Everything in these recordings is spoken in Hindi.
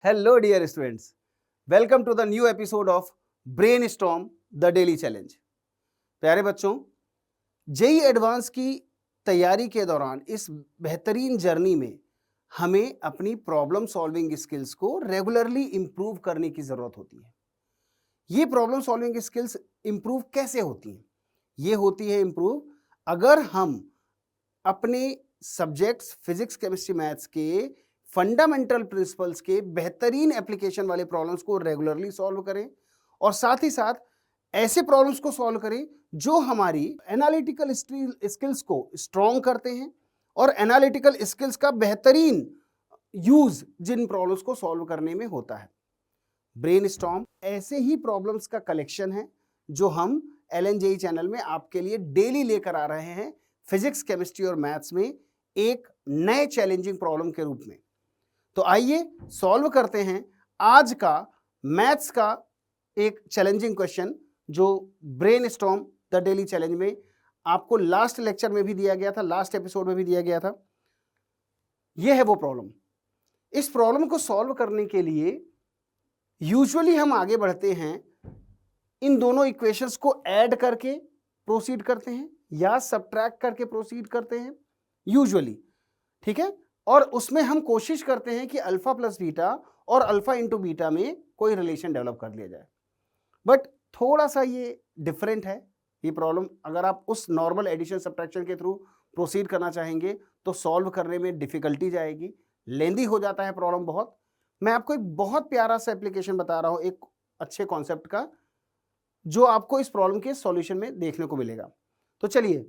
Hello, dear students. Welcome to the new episode of Brainstorm the Daily Challenge. प्यारे बच्चों, जेई एडवांस की तैयारी के दौरान इस बेहतरीन जर्नी में हमें अपनी प्रॉब्लम सॉल्विंग स्किल्स को रेगुलरली इंप्रूव करने की ज़रूरत होती है। ये प्रॉब्लम सॉल्विंग स्किल्स इंप्रूव कैसे होती हैं? ये होती है इंप्रूव अगर हम अपने सब्जेक्ट्स फिजिक्स, केमिस्ट्री, मैथ्स के फंडामेंटल प्रिंसिपल्स के बेहतरीन एप्लीकेशन वाले प्रॉब्लम्स को रेगुलरली सॉल्व करें और साथ ही साथ ऐसे प्रॉब्लम्स को सॉल्व करें जो हमारी एनालिटिकल स्किल्स को स्ट्रॉन्ग करते हैं और एनालिटिकल स्किल्स का बेहतरीन यूज जिन प्रॉब्लम्स को सॉल्व करने में होता है। ब्रेनस्टॉर्म ऐसे ही प्रॉब्लम्स का कलेक्शन है जो हम LNJE चैनल में आपके लिए डेली लेकर आ रहे हैं फिजिक्स, केमिस्ट्री और मैथ्स में एक नए चैलेंजिंग प्रॉब्लम के रूप में। तो आइए सॉल्व करते हैं आज का मैथ्स का एक चैलेंजिंग क्वेश्चन जो ब्रेनस्टॉर्म द डेली चैलेंज में आपको लास्ट लेक्चर में भी दिया गया था, लास्ट एपिसोड में भी दिया गया था। यह है वो प्रॉब्लम। इस प्रॉब्लम को सॉल्व करने के लिए यूजुअली हम आगे बढ़ते हैं, इन दोनों इक्वेशंस को ऐड करके प्रोसीड करते हैं या सब्ट्रैक्ट करके प्रोसीड करते हैं यूजुअली, ठीक है। और उसमें हम कोशिश करते हैं कि अल्फा प्लस बीटा और अल्फा इंटू बीटा में कोई रिलेशन डेवलप कर लिया जाए। बट थोड़ा सा ये डिफरेंट है ये प्रॉब्लम। अगर आप उस नॉर्मल एडिशन सब्ट्रैक्शन के थ्रू प्रोसीड करना चाहेंगे तो सॉल्व करने में डिफिकल्टी जाएगी, लेंदी हो जाता है प्रॉब्लम बहुत। मैं आपको एक बहुत प्यारा सा एप्लीकेशन बता रहा हूं एक अच्छे कॉन्सेप्ट का जो आपको इस प्रॉब्लम के सॉल्यूशन में देखने को मिलेगा। तो चलिए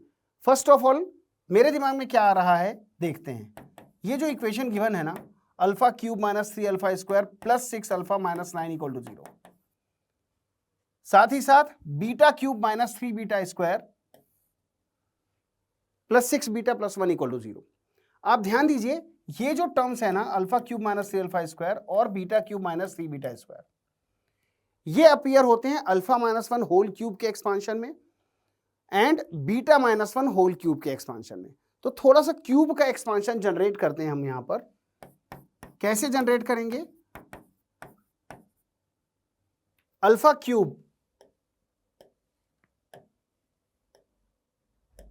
फर्स्ट ऑफ ऑल मेरे दिमाग में क्या आ रहा है देखते हैं। ये जो इक्वेशन गिवन है ना, alpha cube minus 3 alpha square plus 6 alpha minus 9 equal to 0, साथ ही साथ beta cube minus 3 beta square plus 6 beta plus 1 equal to 0। आप ध्यान दीजिए ये जो टर्म्स है ना, alpha cube minus 3 alpha square और beta cube minus 3 beta square, ये अपीयर होते हैं अल्फा माइनस 1 होल क्यूब के एक्सपांशन में and beta minus 1 whole cube के एक्सपांशन में। तो थोड़ा सा क्यूब का एक्सपांशन जनरेट करते हैं हम यहां पर। कैसे जनरेट करेंगे? अल्फा क्यूब,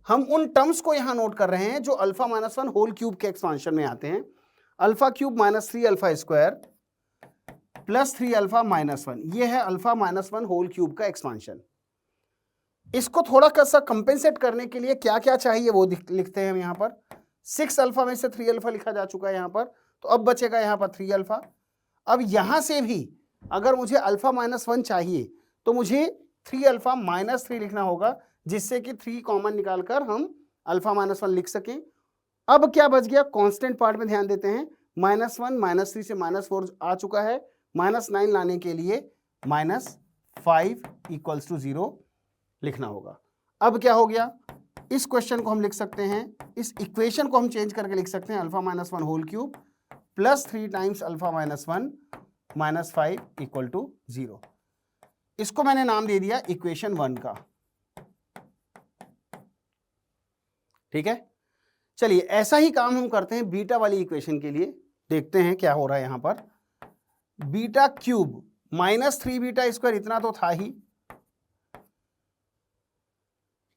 हम उन टर्म्स को यहां नोट कर रहे हैं जो अल्फा माइनस 1 होल क्यूब के एक्सपांशन में आते हैं। Alpha cube minus 3 alpha square plus 3 alpha minus 1, ये है अल्फा माइनस 1 होल क्यूब का एक्सपांशन। इसको थोड़ा सा कंपेंसेट करने के लिए क्या क्या चाहिए वो लिखते हैं हम यहां पर। 6 अल्फा में से 3 अल्फा लिखा जा चुका है यहां पर, तो अब बचेगा यहां पर 3 अल्फा। अब यहां से भी अगर मुझे अल्फा माइनस 1 चाहिए तो मुझे 3 अल्फा माइनस 3 लिखना होगा, जिससे कि 3 कॉमन निकालकर हम अल्फा माइनस 1 लिख सकें। अब क्या बच गया? कांस्टेंट पार्ट में ध्यान देते हैं। -1 -3 से -4 आ चुका है, -9 लाने के लिए -5 इक्वल्स टू 0 लिखना होगा। अब क्या हो गया? इस क्वेश्चन को हम लिख सकते हैं, इस इक्वेशन को हम चेंज करके लिख सकते हैं alpha minus 1 whole cube plus 3 times alpha minus 1 -5 equal to 0। इसको मैंने नाम दे दिया इक्वेशन 1 का, ठीक है। चलिए ऐसा ही काम हम करते हैं बीटा वाली इक्वेशन के लिए। देखते हैं क्या हो रहा है यहां पर। Beta cube minus 3 beta square इतना तो था ही,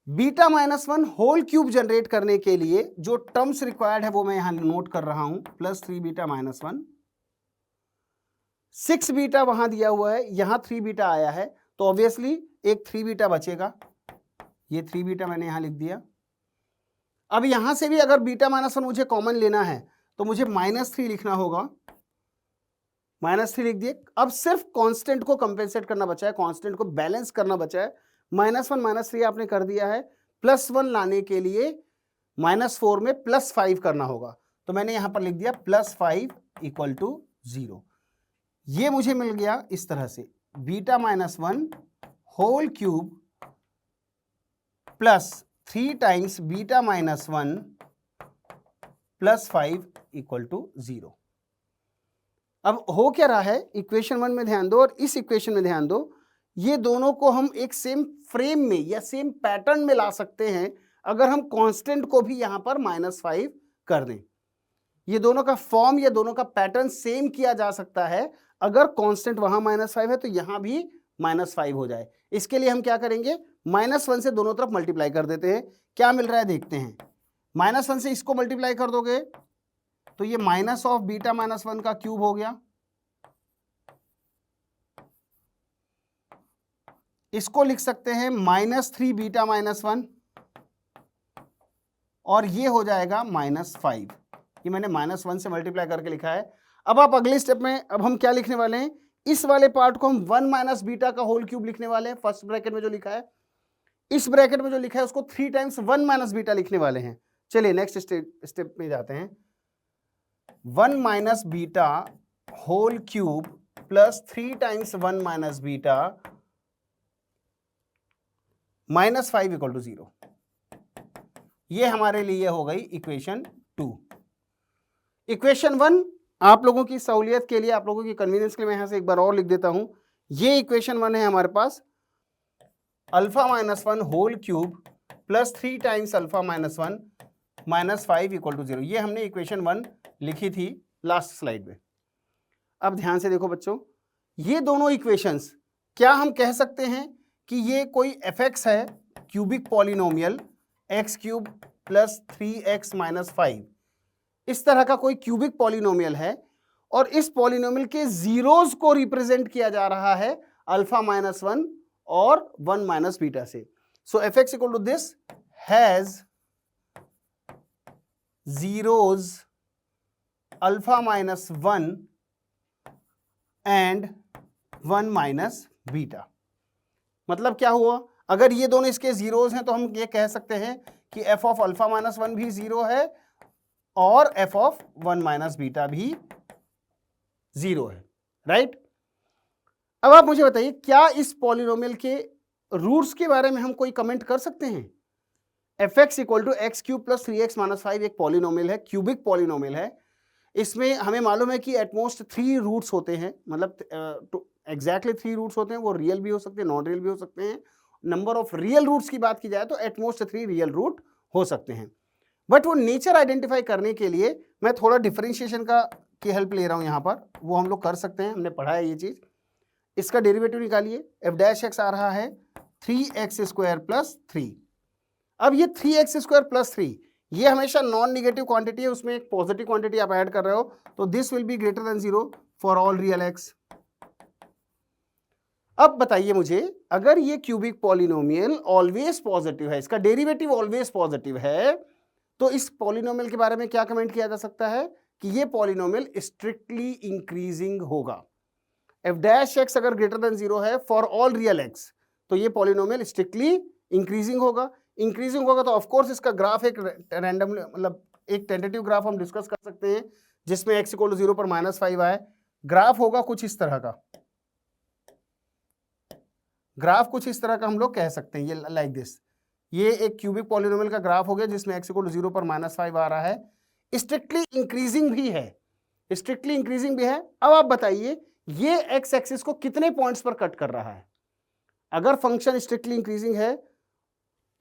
beta minus 1 whole cube generate करने के लिए जो टर्म्स रिक्वायर्ड है वो मैं यहां नोट कर रहा हूं, प्लस 3 बीटा माइनस 1, 6 बीटा वहां दिया हुआ है, यहां 3 बीटा आया है, तो ऑब्वियसली एक 3 बीटा बचेगा। ये 3 बीटा मैंने यहां लिख दिया। अब यहां से भी अगर बीटा माइनस 1 मुझे कॉमन लेना है तो मुझे -3 लिखना होगा, -3 लिख दिए। अब सिर्फ कांस्टेंट को कंपेंसेट करना बचा है, कांस्टेंट को बैलेंस करना बचा है। -1 -3 आपने कर दिया है, +1 लाने के लिए -4 में +5 करना होगा, तो मैंने यहां पर लिख दिया +5 इक्वल टू 0। ये मुझे मिल गया इस तरह से, beta minus 1 whole cube plus 3 times beta minus 1 +5 equal to 0। अब हो क्या रहा है? इक्वेशन 1 में ध्यान दो और इस इक्वेशन में ध्यान दो, ये दोनों को हम एक सेम फ्रेम में या सेम पैटर्न में ला सकते हैं अगर हम कांस्टेंट को भी यहां पर -5 कर दें। ये दोनों का फॉर्म, ये दोनों का पैटर्न सेम किया जा सकता है। अगर कांस्टेंट वहां -5 है तो यहां भी -5 हो जाए। इसके लिए हम क्या करेंगे, -1 से दोनों तरफ मल्टीप्लाई कर देते हैं। क्या मिल रहा है देखते हैं। -1 से इसको मल्टीप्लाई कर दोगे तो ये माइनस ऑफ बीटा -1 का क्यूब हो गया। इसको लिख सकते हैं -3 बीटा -1 और ये हो जाएगा -5। ये मैंने -1 से मल्टीप्लाई करके लिखा है। अब आप अगले स्टेप में, अब हम क्या लिखने वाले हैं, इस वाले पार्ट को हम 1 माइनस बीटा का होल क्यूब लिखने वाले हैं। फर्स्ट ब्रैकेट में जो लिखा है, इस ब्रैकेट में जो लिखा है उसको 3 टाइम्स 1 माइनस बीटा लिखने वाले हैं। चलिए नेक्स्ट स्टेप में जाते हैं। 1 minus beta whole cube plus 3 times 1 minus beta -5 equal to 0। ये हमारे लिए हो गई इक्वेशन 2। इक्वेशन 1 आप लोगों की सहूलियत के लिए, आप लोगों की कन्वीनियंस के लिए मैं यहां से एक बार और लिख देता हूं। ये इक्वेशन 1 है हमारे पास, alpha -1 whole cube plus 3 times alpha -1 -5 equal to 0। ये हमने इक्वेशन 1 लिखी थी लास्ट स्लाइड में। अब ध्यान से देखो बच्चों, ये दोनों इक्वेशंस, क्या हम कह सकते हैं कि ये कोई fx है, cubic polynomial x cube plus 3x minus 5, इस तरह का कोई क्यूबिक पॉलिनोमियल है और इस पॉलिनोमियल के जीरोस को रिप्रेजेंट किया जा रहा है अल्फा -1 और 1 माइनस बीटा से। So fx equal to this has zeros alpha -1 and 1 minus beta. मतलब क्या हुआ, अगर ये दोनों इसके जीरोस हैं तो हम ये कह सकते हैं कि f ऑफ अल्फा -1 भी 0 है और f ऑफ 1 माइनस बीटा भी 0 है, राइट। अब आप मुझे बताइए, क्या इस पॉलिनोमियल के रूट्स के बारे में हम कोई कमेंट कर सकते हैं? fx equal to x cube plus 3x minus 5 एक पॉलिनोमियल है, क्यूबिक पॉलिनोमियल है। इसमें हमें मालूम है कि एटमोस्ट 3 रूट्स होते हैं, मतलब एग्जैक्टली 3 रूट्स होते हैं। वो रियल भी हो सकते हैं, नॉन रियल भी हो सकते हैं। नंबर ऑफ रियल रूट्स की बात की जाए तो एटमोस्ट 3 रियल रूट हो सकते हैं। बट वो नेचर आइडेंटिफाई करने के लिए मैं थोड़ा डिफरेंशिएशन की हेल्प ले रहा हूं यहां पर। वो हम लोग कर सकते हैं, हमने पढ़ा है ये चीज। इसका डेरिवेटिव निकालिए। एफ डैश एक्स आ रहा है 3x² प्लस 3। अब ये 3x² प्लस 3 ये हमेशा नॉन निगेटिव क्वांटिटी है, उसमें एक पॉजिटिव क्वांटिटी आप ऐड कर रहे हो, तो this will be greater than 0 for all real x. अब बताइए मुझे, अगर ये क्यूबिक पॉलिनोमियल ऑलवेज पॉजिटिव है, इसका डेरिवेटिव ऑलवेज पॉजिटिव है, तो इस पॉलिनोमियल के बारे में क्या कमेंट किया जा सकता है कि ये पॉलिनोमियल स्ट्रिक्टली इंक्रीजिंग होगा। एफ डैश एक्स अगर ग्रेटर देन 0 है फॉर ऑल रियल एक्स, तो ये पॉलिनोमियल स्ट्रिक्टली इंक्रीजिंग होगा। इंक्रीजिंग होगा तो ऑफ कोर्स इसका ग्राफ एक रैंडम, मतलब एक टेंटेटिव ग्राफ हम डिस्कस कर सकते हैं जिसमें x इक्वल टू 0 पर -5 आए। ग्राफ होगा कुछ इस तरह का, ग्राफ कुछ इस तरह का हम लोग कह सकते हैं, ये लाइक दिस। ये एक क्यूबिक पॉलिनोमियल का ग्राफ हो गया जिसमें x इक्वल टू 0 पर -5 आ रहा है। स्ट्रिक्टली इंक्रीजिंग भी है, स्ट्रिक्टली इंक्रीजिंग भी है। अब आप बताइए ये x एक्सिस को कितने पॉइंट्स पर कट कर रहा है? अगर फंक्शन स्ट्रिक्टली इंक्रीजिंग है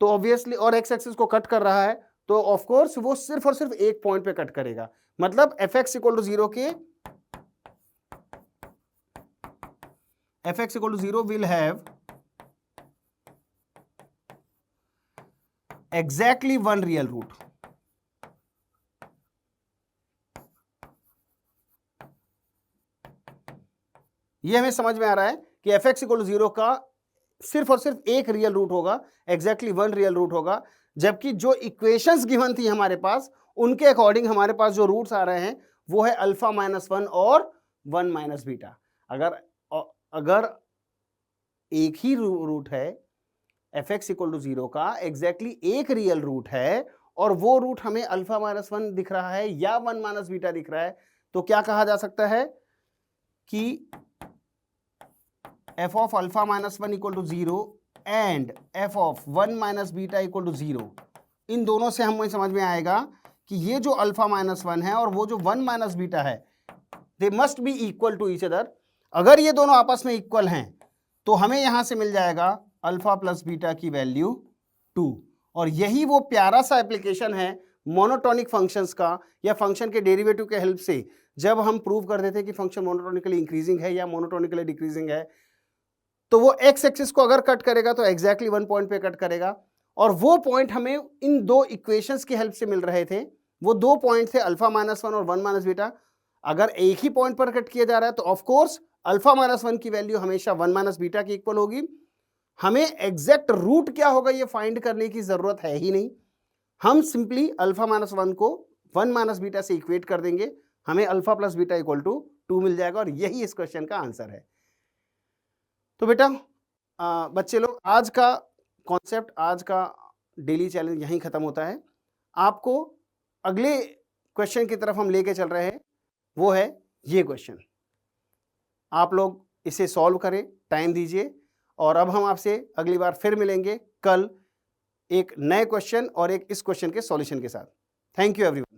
तो ऑब्वियसली, और x एक्सिस को कट कर रहा है तो ऑफ कोर्स वो सिर्फ और सिर्फ एक पॉइंट पे कट करेगा। मतलब fx इक्वल टू 0 के fx equal to 0 will have exactly 1 real root. ये हमें समझ में आ रहा है कि fx इक्वल टू 0 का सिर्फ और सिर्फ एक रियल रूट होगा, एग्जैक्टली 1 रियल रूट होगा। जबकि जो इक्वेशंस गिवन थी हमारे पास, उनके अकॉर्डिंग हमारे पास जो रूट्स आ रहे हैं वो है अल्फा -1 और 1 माइनस बीटा। अगर एक ही रूट है fx इक्वल टू 0 का, एग्जैक्टली एक रियल रूट है और वो रूट हमें अल्फा -1 दिख रहा है या 1 माइनस बीटा दिख रहा है, तो क्या कहा जा सकता है कि f of alpha -1 equal to 0 and f of 1 minus beta equal to 0, इन दोनों से हमें समझ में आएगा कि ये जो अल्फा -1 है और वो जो 1 माइनस बीटा है, they must be equal to each other. अगर ये दोनों आपस में इक्वल हैं तो हमें यहां से मिल जाएगा अल्फा प्लस बीटा की वैल्यू 2। और यही वो प्यारा सा एप्लीकेशन है मोनोटोनिक फंक्शंस का या फंक्शन के डेरिवेटिव के हेल्प से जब हम प्रूव कर देते हैं कि फंक्शन मोनोटोनिकली इंक्रीजिंग है या मोनोटोनिकली डिक्रीजिंग है, तो वो एक्स एक्सिस को अगर कट करेगा तो एग्जैक्टली वन पॉइंट पे कट करेगा, और वो पॉइंट हमें इन दो इक्वेशंस की हेल्प से मिल रहे थे। वो दो पॉइंट थे अल्फा माइनस वन और वन माइनस बीटा। अगर एक ही पॉइंट पर कट किया जा रहा है तो ऑफकोर्स अल्फा माइनस वन की वैल्यू हमेशा वन माइनस बीटा की इक्वल होगी। हमें एग्जैक्ट रूट क्या होगा ये फाइंड करने की जरूरत है ही नहीं, हम सिंपली अल्फा माइनस वन को वन माइनस बीटा से इक्वेट कर देंगे, हमें alpha plus beta equal to 2 मिल जाएगा, और यही इस क्वेश्चन का आंसर है। तो बेटा बच्चे लोग, आज का कॉन्सेप्ट, आज का डेली चैलेंज यहीं खत्म होता है। आपको अगले क्वेश्चन की तरफ हम लेके चल रहे हैं, वो है ये क्वेश्चन। आप लोग इसे सॉल्व करें, टाइम दीजिए, और अब हम आपसे अगली बार फिर मिलेंगे कल एक नए क्वेश्चन और एक इस क्वेश्चन के सॉल्यूशन के साथ। Thank you everyone.